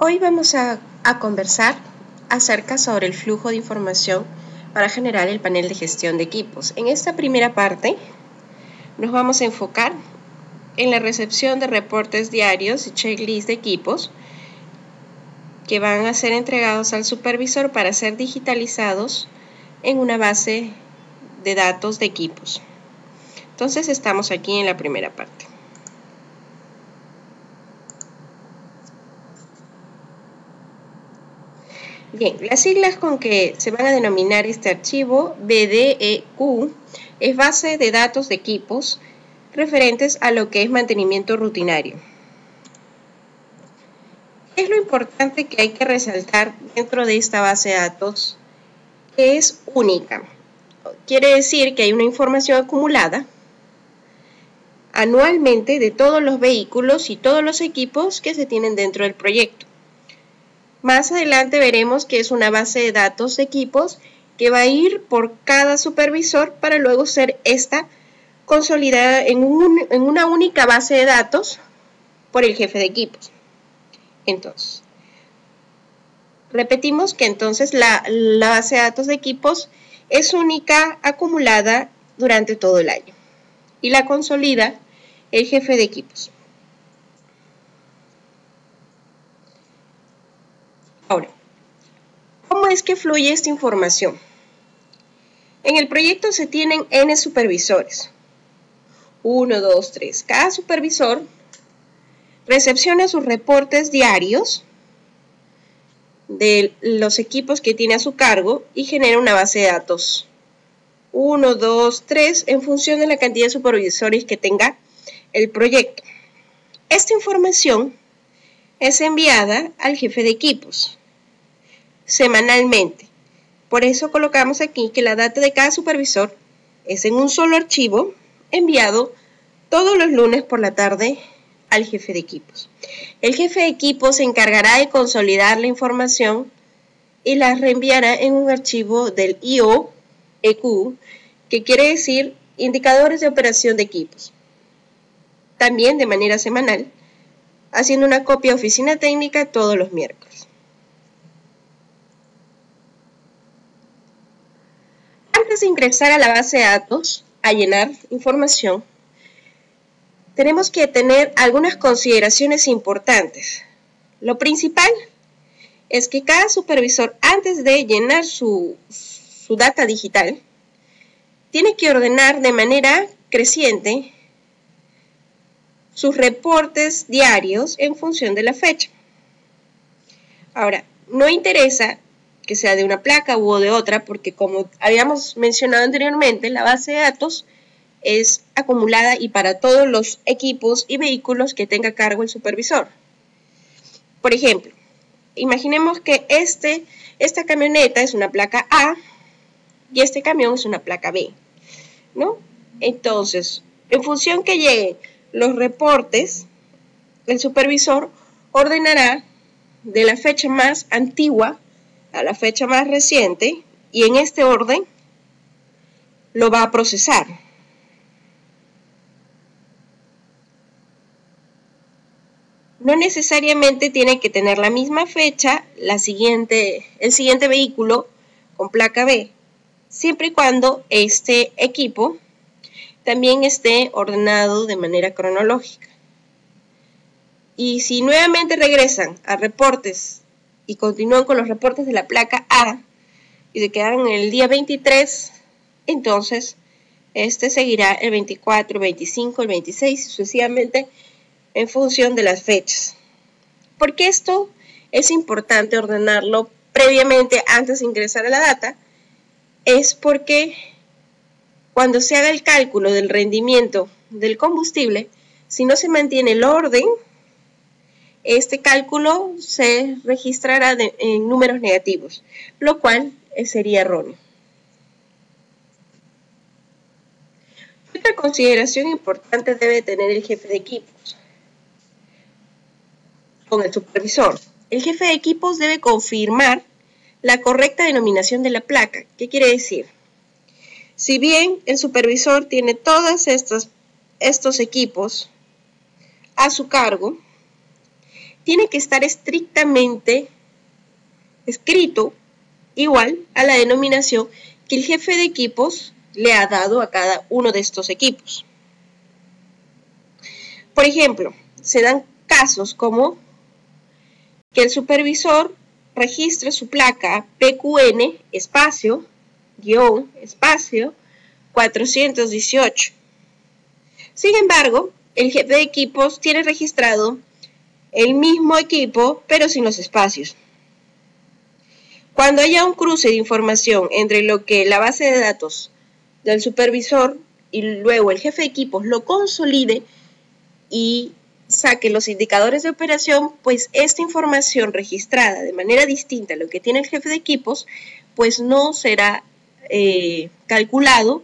Hoy vamos a conversar acerca sobre el flujo de información para generar el panel de gestión de equipos. En esta primera parte nos vamos a enfocar en la recepción de reportes diarios y checklist de equipos que van a ser entregados al supervisor para ser digitalizados en una base de datos de equipos. Entonces estamos aquí en la primera parte. Bien, las siglas con que se van a denominar este archivo BDEQ es base de datos de equipos referentes a lo que es mantenimiento rutinario. ¿Qué es lo importante que hay que resaltar dentro de esta base de datos? Que es única. Quiere decir que hay una información acumulada anualmente de todos los vehículos y todos los equipos que se tienen dentro del proyecto. Más adelante veremos que es una base de datos de equipos que va a ir por cada supervisor para luego ser esta consolidada en una única base de datos por el jefe de equipos. Entonces, repetimos que entonces la base de datos de equipos es única, acumulada durante todo el año y la consolida el jefe de equipos. Ahora, ¿cómo es que fluye esta información? En el proyecto se tienen N supervisores. 1, 2, 3. Cada supervisor recepciona sus reportes diarios de los equipos que tiene a su cargo y genera una base de datos. 1, 2, 3 en función de la cantidad de supervisores que tenga el proyecto. Esta información es enviada al jefe de equipos semanalmente. Por eso colocamos aquí que la data de cada supervisor es en un solo archivo enviado todos los lunes por la tarde al jefe de equipos. El jefe de equipos se encargará de consolidar la información y la reenviará en un archivo del IOEQ, que quiere decir indicadores de operación de equipos. También de manera semanal, haciendo una copia a oficina técnica todos los miércoles. Antes de ingresar a la base de datos, a llenar información, tenemos que tener algunas consideraciones importantes. Lo principal es que cada supervisor, antes de llenar su data digital, tiene que ordenar de manera creciente sus reportes diarios en función de la fecha. Ahora, no interesa que sea de una placa u de otra, porque como habíamos mencionado anteriormente, la base de datos es acumulada y para todos los equipos y vehículos que tenga a cargo el supervisor. Por ejemplo, imaginemos que esta camioneta es una placa A y este camión es una placa B, ¿no? Entonces, en función que lleguen los reportes, el supervisor ordenará de la fecha más antigua a la fecha más reciente y en este orden lo va a procesar. No necesariamente tiene que tener la misma fecha el siguiente vehículo con placa B, siempre y cuando este equipo también esté ordenado de manera cronológica. Y si nuevamente regresan a reportes y continúan con los reportes de la placa A y se quedaron en el día 23, entonces este seguirá el 24, el 25, el 26 y sucesivamente en función de las fechas. ¿Por qué esto es importante ordenarlo previamente antes de ingresar a la data? Es porque cuando se haga el cálculo del rendimiento del combustible, si no se mantiene el orden, este cálculo se registrará en números negativos, lo cual sería erróneo. Otra consideración importante debe tener el jefe de equipos con el supervisor. El jefe de equipos debe confirmar la correcta denominación de la placa. ¿Qué quiere decir? Si bien el supervisor tiene todos estos equipos a su cargo, tiene que estar estrictamente escrito igual a la denominación que el jefe de equipos le ha dado a cada uno de estos equipos. Por ejemplo, se dan casos como que el supervisor registre su placa PQN espacio, guión, espacio, 418. Sin embargo, el jefe de equipos tiene registrado el mismo equipo, pero sin los espacios. Cuando haya un cruce de información entre lo que la base de datos del supervisor y luego el jefe de equipos lo consolide y saque los indicadores de operación, pues esta información registrada de manera distinta a lo que tiene el jefe de equipos, pues no será calculado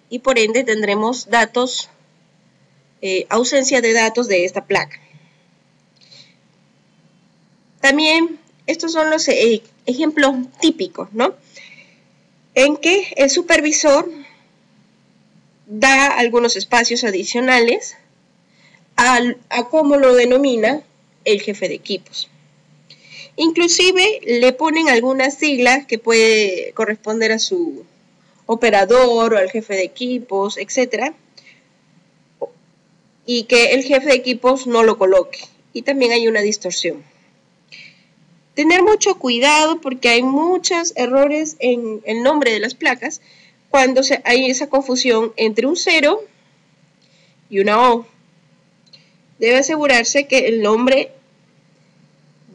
y por ende tendremos datos, ausencia de datos de esta placa. También estos son los ejemplos típicos, ¿no? En que el supervisor da algunos espacios adicionales a cómo lo denomina el jefe de equipos. Inclusive le ponen algunas siglas que puede corresponder a su operador o al jefe de equipos, etc. Y que el jefe de equipos no lo coloque. Y también hay una distorsión. Tener mucho cuidado porque hay muchos errores en el nombre de las placas cuando hay esa confusión entre un 0 y una O. Debe asegurarse que el nombre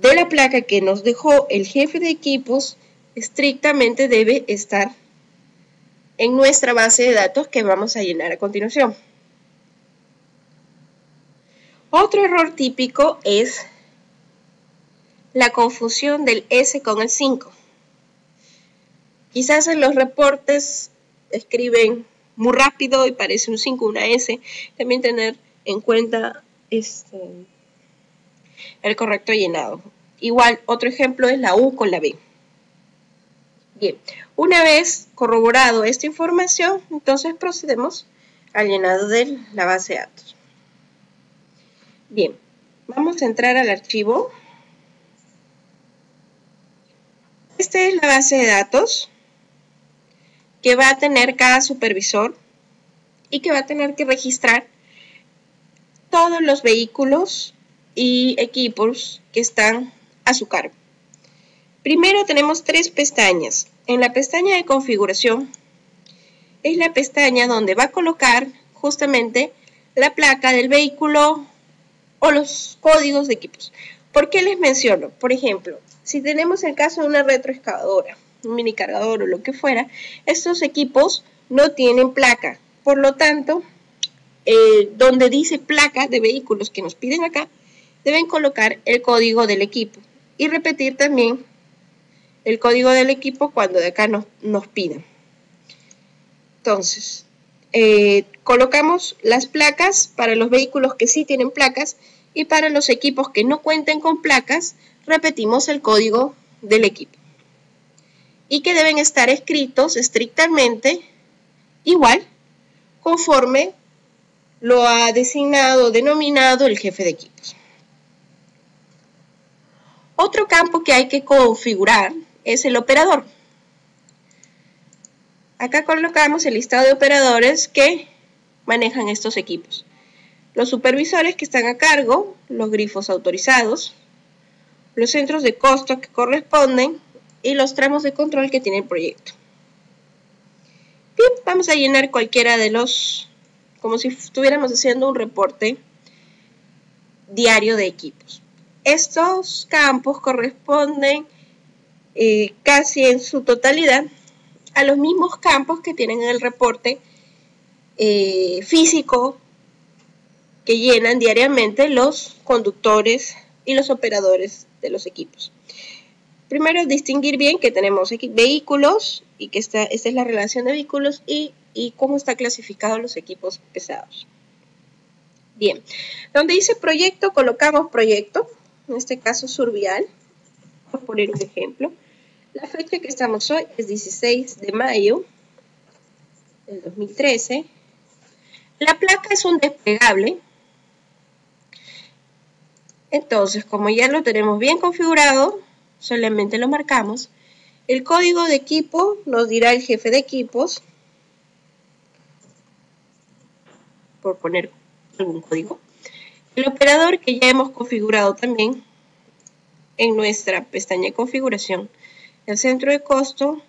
de la placa que nos dejó el jefe de equipos estrictamente debe estar en nuestra base de datos que vamos a llenar a continuación. Otro error típico es la confusión del S con el 5. Quizás en los reportes escriben muy rápido y parece un 5, una S. También tener en cuenta el correcto llenado. Igual, otro ejemplo es la U con la B. Bien, una vez corroborado esta información, entonces procedemos al llenado de la base de datos. Bien, vamos a entrar al archivo. Esta es la base de datos que va a tener cada supervisor y que va a tener que registrar todos los vehículos y equipos que están a su cargo. Primero tenemos 3 pestañas. En la pestaña de configuración es la pestaña donde va a colocar justamente la placa del vehículo o los códigos de equipos. ¿Por qué les menciono? Por ejemplo, si tenemos el caso de una retroexcavadora, un mini cargador o lo que fuera, estos equipos no tienen placa. Por lo tanto, donde dice placa de vehículos que nos piden acá, deben colocar el código del equipo y repetir también el código del equipo cuando de acá nos piden. Entonces, colocamos las placas para los vehículos que sí tienen placas y para los equipos que no cuenten con placas, repetimos el código del equipo. Y que deben estar escritos estrictamente igual conforme lo ha designado o denominado el jefe de equipos. Otro campo que hay que configurar es el operador. Acá colocamos el listado de operadores que manejan estos equipos. Los supervisores que están a cargo, los grifos autorizados, los centros de costo que corresponden y los tramos de control que tiene el proyecto. Bien, vamos a llenar cualquiera de los, como si estuviéramos haciendo un reporte diario de equipos. Estos campos corresponden casi en su totalidad a los mismos campos que tienen en el reporte físico que llenan diariamente los conductores y los operadores de los equipos. Primero, distinguir bien que tenemos vehículos y que esta es la relación de vehículos y cómo está clasificados los equipos pesados. Bien, donde dice proyecto, colocamos proyecto, en este caso Survial, por poner un ejemplo. La fecha que estamos hoy es 16 de mayo del 2013. La placa es un desplegable. Entonces, como ya lo tenemos bien configurado, solamente lo marcamos. El código de equipo nos dirá el jefe de equipos, por poner algún código. El operador que ya hemos configurado también en nuestra pestaña de configuración. El centro de costo,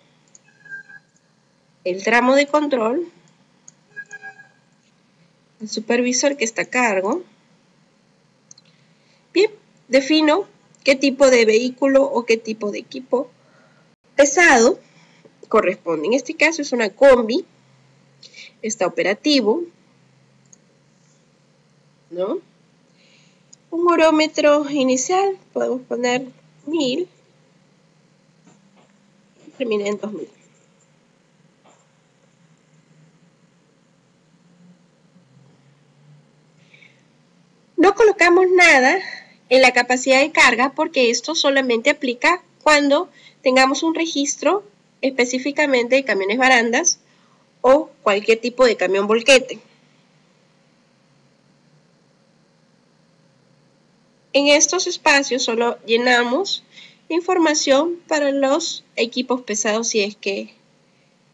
el tramo de control, el supervisor que está a cargo. Bien, defino qué tipo de vehículo o qué tipo de equipo pesado corresponde. En este caso es una combi, está operativo, ¿no? Un orómetro inicial, podemos poner 1000, y termina en 2000. No colocamos nada en la capacidad de carga porque esto solamente aplica cuando tengamos un registro específicamente de camiones barandas o cualquier tipo de camión volquete. En estos espacios solo llenamos información para los equipos pesados si es que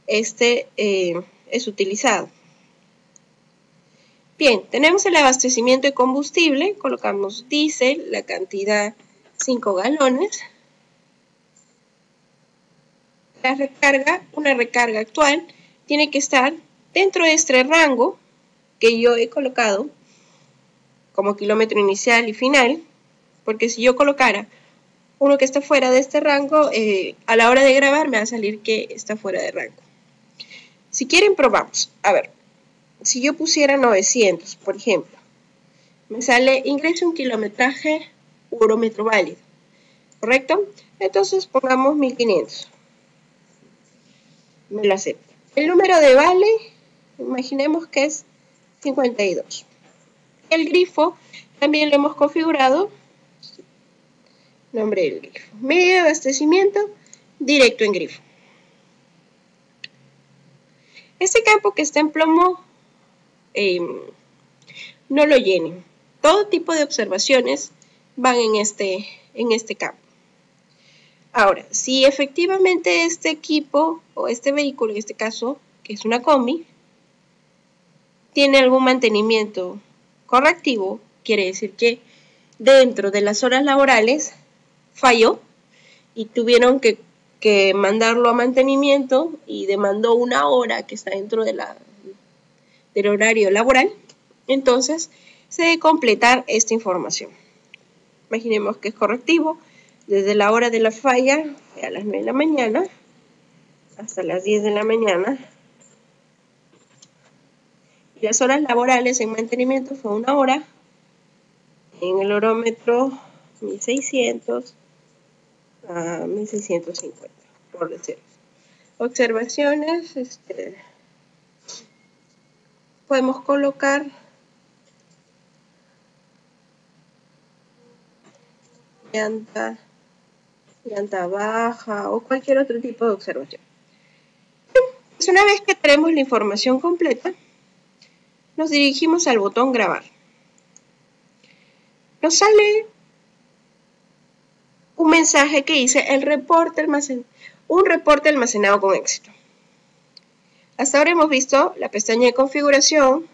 este es utilizado. Bien, tenemos el abastecimiento de combustible, colocamos diésel, la cantidad 5 galones. La recarga, una recarga actual, tiene que estar dentro de este rango que yo he colocado como kilómetro inicial y final, porque si yo colocara uno que está fuera de este rango, a la hora de grabar me va a salir que está fuera de rango. Si quieren, probamos. A ver, si yo pusiera 900, por ejemplo, me sale ingreso un kilometraje orómetro válido, ¿correcto? Entonces pongamos 1500. Me lo acepto. El número de vale, imaginemos que es 52. El grifo también lo hemos configurado. Nombre del grifo. Medio de abastecimiento, directo en grifo. Este campo que está en plomo, no lo llenen. Todo tipo de observaciones van en este campo. Ahora, si efectivamente este equipo o este vehículo, en este caso, que es una combi, tiene algún mantenimiento correctivo, quiere decir que dentro de las horas laborales falló y tuvieron que mandarlo a mantenimiento y demandó una hora que está dentro del horario laboral, entonces se debe completar esta información. Imaginemos que es correctivo desde la hora de la falla a las 9 de la mañana hasta las 10 de la mañana. Y las horas laborales en mantenimiento fue 1 hora. En el horómetro 1600 a 1650, por decir. Observaciones, podemos colocar llanta baja o cualquier otro tipo de observación. Pues una vez que tenemos la información completa, nos dirigimos al botón grabar. Nos sale un mensaje que dice un reporte almacenado con éxito. Hasta ahora hemos visto la pestaña de configuración,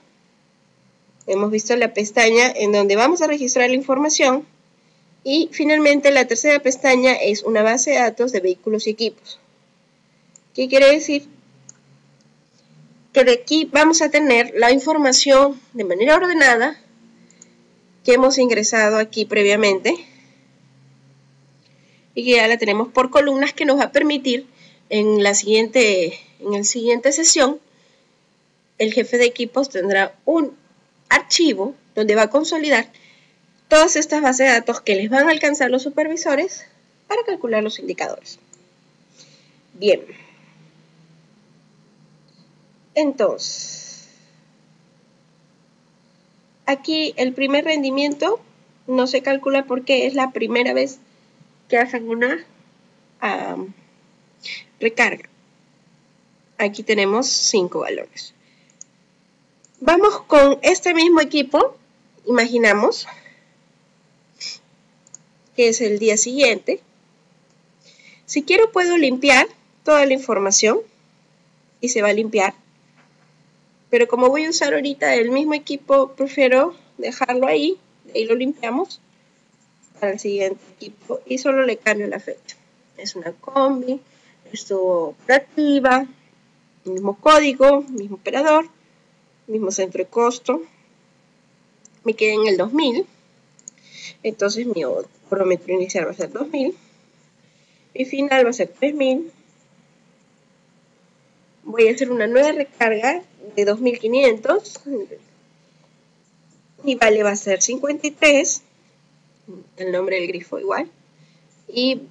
hemos visto la pestaña en donde vamos a registrar la información y finalmente la tercera pestaña es una base de datos de vehículos y equipos. ¿Qué quiere decir? Que de aquí vamos a tener la información de manera ordenada que hemos ingresado aquí previamente y que ya la tenemos por columnas, que nos va a permitir en la siguiente sesión el jefe de equipos tendrá un archivo donde va a consolidar todas estas bases de datos que les van a alcanzar los supervisores para calcular los indicadores. Bien. Entonces, aquí el primer rendimiento no se calcula porque es la primera vez que hacen una recarga. Aquí tenemos 5 valores. Vamos con este mismo equipo, imaginamos, que es el día siguiente. Si quiero puedo limpiar toda la información y se va a limpiar. Pero como voy a usar ahorita el mismo equipo, prefiero dejarlo ahí. De ahí lo limpiamos para el siguiente equipo y solo le cambio la fecha. Es una combi, estuvo operativa, mismo código, mismo operador, mismo centro de costo. Me quedé en el 2000. Entonces mi odorómetro inicial va a ser 2000. Mi final va a ser 3000. Voy a hacer una nueva recarga de 2500. Mi vale va a ser 53. El nombre del grifo igual. Y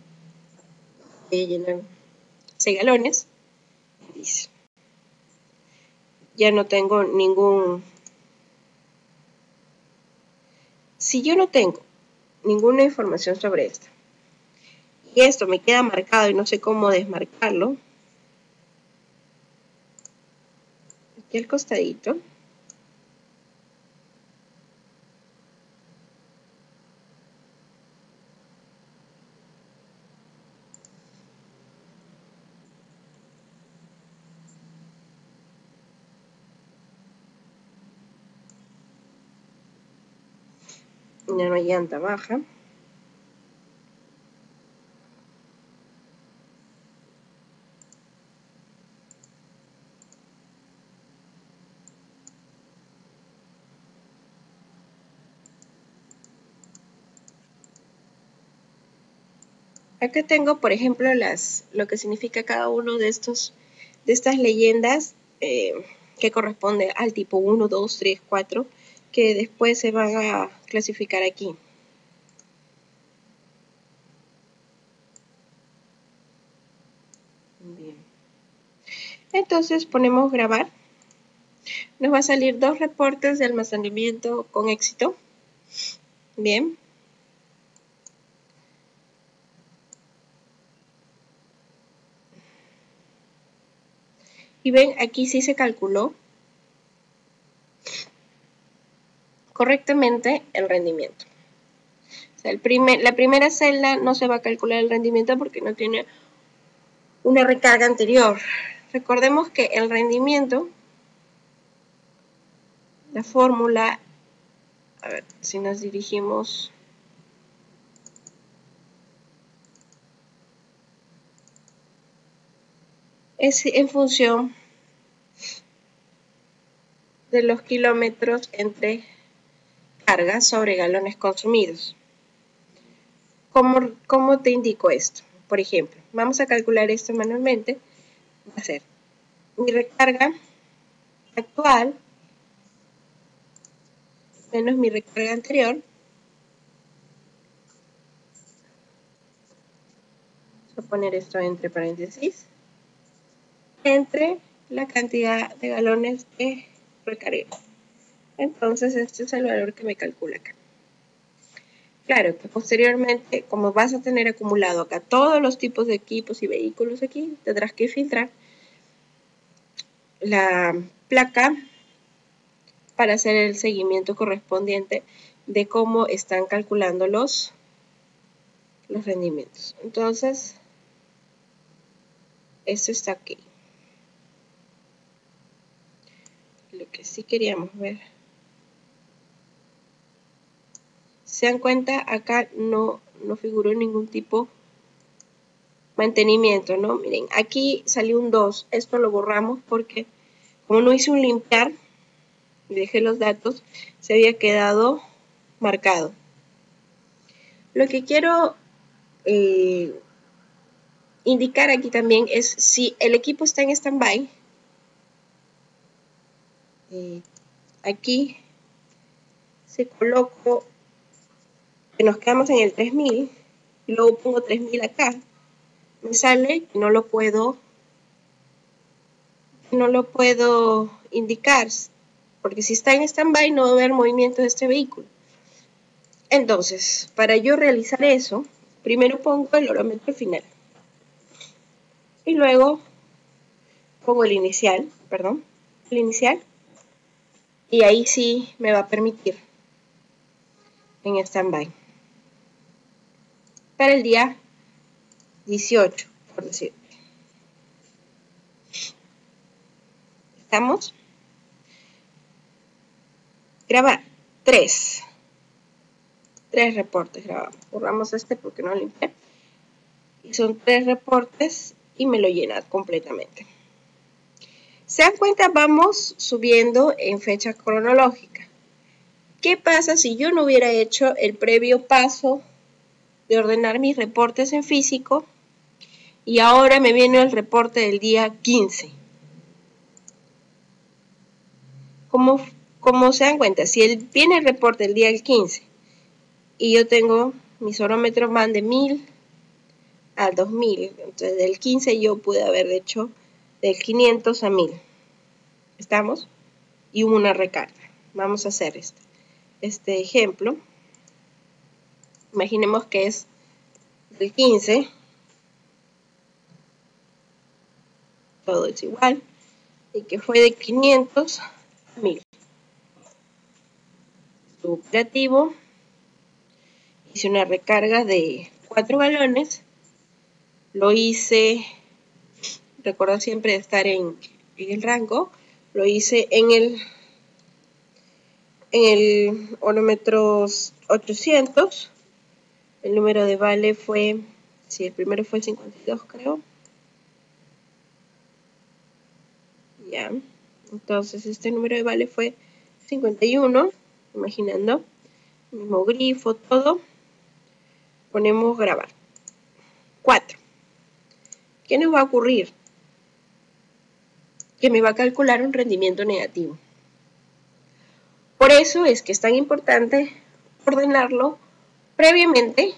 voy a llenar 6 galones. Ya no tengo ningún... Si yo no tengo ninguna información sobre esto, y esto me queda marcado y no sé cómo desmarcarlo, aquí al costadito, ya no hay llanta baja. Acá tengo, por ejemplo, lo que significa cada uno de estas leyendas que corresponde al tipo 1, 2, 3, 4, que después se van a clasificar aquí. Bien. Entonces ponemos grabar. Nos va a salir 2 reportes de almacenamiento con éxito. Bien. Y ven, aquí sí se calculó correctamente el rendimiento. O sea, la primera celda no se va a calcular el rendimiento porque no tiene una recarga anterior. Recordemos que el rendimiento, la fórmula, a ver si nos dirigimos, es en función de los kilómetros entre carga sobre galones consumidos. ¿Cómo te indico esto? Por ejemplo, vamos a calcular esto manualmente. Va a ser mi recarga actual menos mi recarga anterior. Voy a poner esto entre paréntesis. Entre la cantidad de galones que recargué. Entonces este es el valor que me calcula acá. Claro que posteriormente, como vas a tener acumulado acá todos los tipos de equipos y vehículos aquí, tendrás que filtrar la placa para hacer el seguimiento correspondiente de cómo están calculando los rendimientos. Entonces, esto está aquí. Lo que sí queríamos ver. Se dan cuenta, acá no figuró ningún tipo de mantenimiento, ¿no? Miren, aquí salió un 2. Esto lo borramos porque como no hice un limpiar, dejé los datos, se había quedado marcado. Lo que quiero indicar aquí también es si el equipo está en stand-by. Aquí se coloco que nos quedamos en el 3000 y luego pongo 3000 acá. Me sale que no lo puedo indicar porque si está en stand-by no va a haber movimiento de este vehículo. Entonces, para yo realizar eso, primero pongo el orómetro final y luego pongo el inicial, y ahí sí me va a permitir en stand-by. para el día 18, por decir. ¿Estamos? Grabar 3 reportes grabamos. Borramos este porque no lo limpié. Y son 3 reportes y me lo llena completamente. ¿Se dan cuenta? Vamos subiendo en fecha cronológica. ¿Qué pasa si yo no hubiera hecho el previo paso de ordenar mis reportes en físico y ahora me viene el reporte del día 15? Como se dan cuenta, si viene el reporte del día 15 y yo tengo mis orómetros van de 1000 al 2000, entonces del 15 yo pude haber hecho del 500 a 1000. ¿Estamos? Y hubo una recarga. Vamos a hacer este ejemplo. Imaginemos que es del 15, todo es igual, y que fue de 500 a 1000. Estuvo operativo, hice una recarga de 4 galones, lo hice, recuerdo siempre estar en el rango, lo hice en el orómetro 800, el número de vale fue, sí, el primero fue el 52 creo, ya, entonces este número de vale fue 51, imaginando, mismo grifo, todo, ponemos grabar. 4. ¿Qué nos va a ocurrir? Que me va a calcular un rendimiento negativo. Por eso es que es tan importante ordenarlo previamente,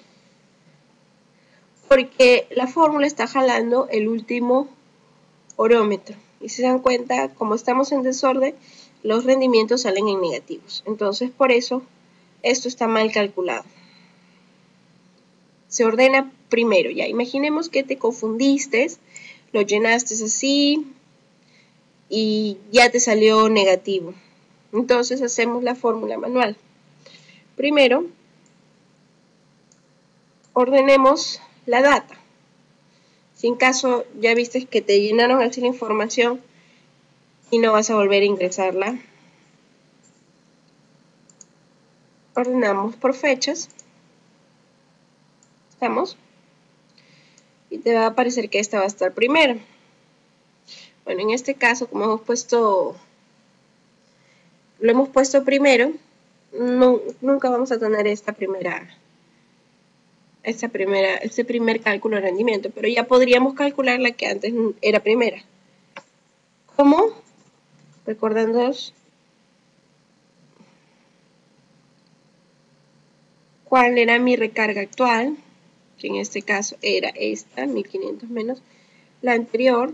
porque la fórmula está jalando el último orómetro. Y si se dan cuenta, como estamos en desorden, los rendimientos salen en negativos. Entonces, por eso, esto está mal calculado. Se ordena primero, ya. Imaginemos que te confundiste, lo llenaste así y ya te salió negativo. Entonces, hacemos la fórmula manual. Primero, ordenemos la data. Si en caso ya viste que te llenaron así la información y no vas a volver a ingresarla, ordenamos por fechas. ¿Estamos? Y te va a aparecer que esta va a estar primero. Bueno, en este caso, como lo hemos puesto primero, nunca vamos a tener este primer cálculo de rendimiento, pero ya podríamos calcular la que antes era primera. ¿Cómo? Recordándonos cuál era mi recarga actual, que en este caso era esta, 1500 menos la anterior,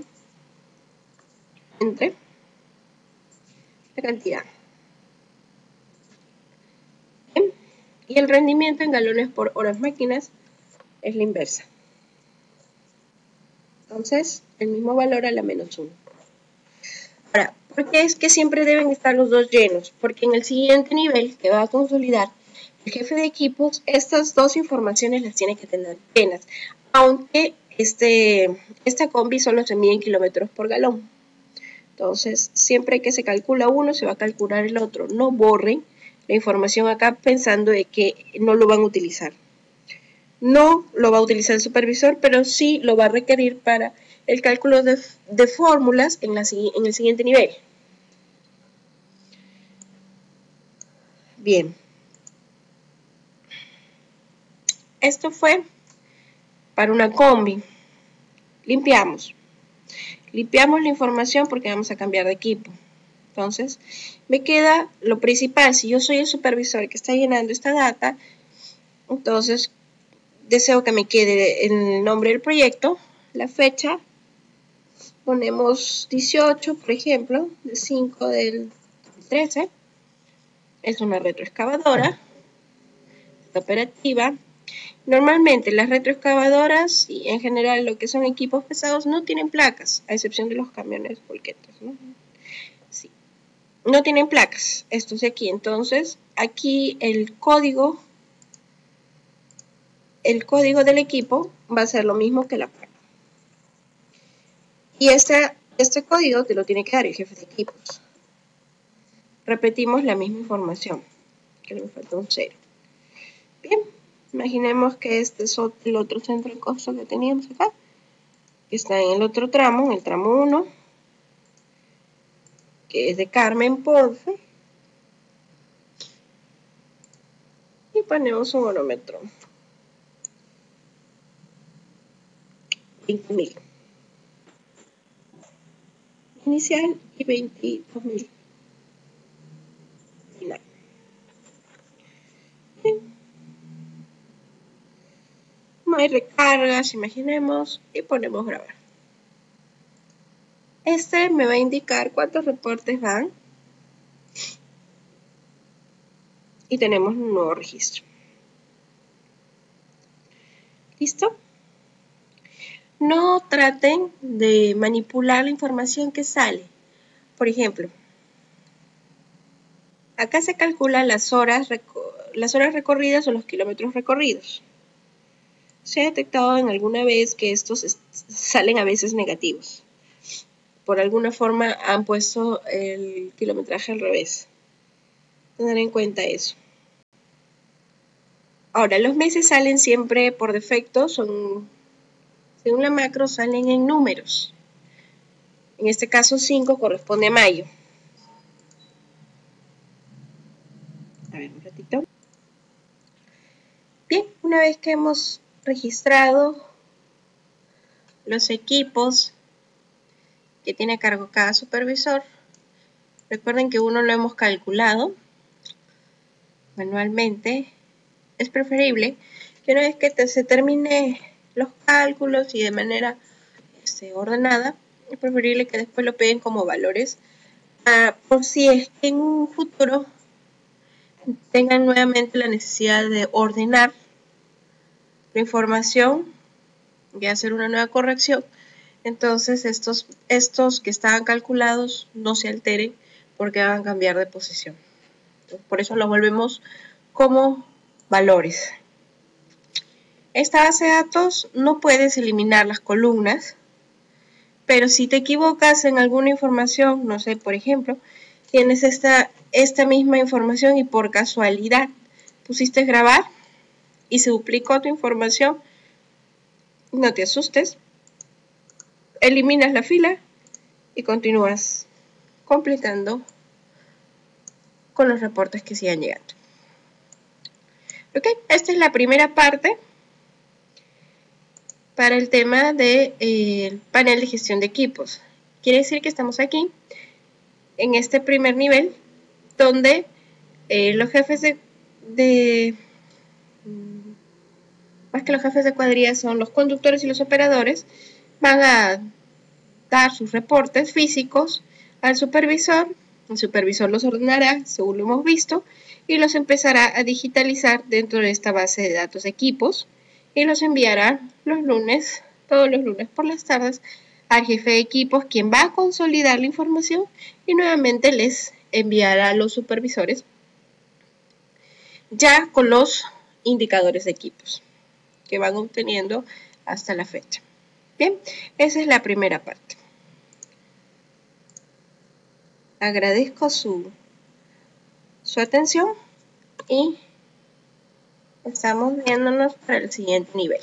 entre la cantidad. Bien. Y el rendimiento en galones por horas máquinas es la inversa. Entonces, el mismo valor a la menos 1. Ahora, ¿por qué es que siempre deben estar los dos llenos? Porque en el siguiente nivel que va a consolidar el jefe de equipos, estas dos informaciones las tiene que tener llenas, aunque esta combi solo se mide en kilómetros por galón. Entonces, siempre que se calcula uno, se va a calcular el otro. No borren la información acá pensando de que no lo van a utilizar. No lo va a utilizar el supervisor, pero sí lo va a requerir para el cálculo de fórmulas en el siguiente nivel. Bien. Esto fue para una combi. Limpiamos la información porque vamos a cambiar de equipo. Entonces, me queda lo principal. Si yo soy el supervisor que está llenando esta data, entonces deseo que me quede el nombre del proyecto, la fecha, ponemos 18, por ejemplo, de 5 del 13, es una retroexcavadora, está operativa. Normalmente las retroexcavadoras y en general lo que son equipos pesados no tienen placas, a excepción de los camiones volquetos, ¿no? Sí. No tienen placas, estos de aquí. Entonces, aquí el código el código del equipo va a ser lo mismo que la placa. Y este código te lo tiene que dar el jefe de equipos. Repetimos la misma información, que le falta un 0. Bien, imaginemos que este es el otro centro de costo que teníamos acá, que está en el otro tramo, en el tramo 1, que es de Carmen Ponce. Y ponemos un bonómetro. 20.000. Inicial y 22.000. Final. Bien. No hay recargas, imaginemos, y ponemos grabar. Este me va a indicar cuántos reportes van. Y tenemos un nuevo registro. ¿Listo? No traten de manipular la información que sale. Por ejemplo, acá se calculan las horas recorridas o los kilómetros recorridos. Se ha detectado en alguna vez que estos salen a veces negativos. Por alguna forma han puesto el kilometraje al revés. Tener en cuenta eso. Ahora, los meses salen siempre por defecto, según la macro, salen en números. En este caso 5 corresponde a mayo. A ver, un ratito. Bien, una vez que hemos registrado los equipos que tiene a cargo cada supervisor, recuerden que uno lo hemos calculado manualmente. Es preferible que una vez que se termine los cálculos y de manera ordenada, es preferible que después lo peguen como valores, por si es que en un futuro tengan nuevamente la necesidad de ordenar la información y hacer una nueva corrección. Entonces estos que estaban calculados no se alteren porque van a cambiar de posición. Entonces, por eso los volvemos como valores. Esta base de datos no puedes eliminar las columnas, pero si te equivocas en alguna información, no sé, por ejemplo, tienes esta misma información y por casualidad pusiste grabar y se duplicó tu información, no te asustes, eliminas la fila y continúas completando con los reportes que sigan llegando. Ok, esta es la primera parte para el tema del panel de gestión de equipos. Quiere decir que estamos aquí en este primer nivel donde los jefes más que los jefes de cuadrilla son los conductores y los operadores, van a dar sus reportes físicos al supervisor. El supervisor los ordenará, según lo hemos visto, y los empezará a digitalizar dentro de esta base de datos de equipos y los enviará los lunes, todos los lunes por las tardes, al jefe de equipos, quien va a consolidar la información y nuevamente les enviará a los supervisores ya con los indicadores de equipos que van obteniendo hasta la fecha. Bien, esa es la primera parte. Agradezco su atención y estamos viéndonos para el siguiente nivel.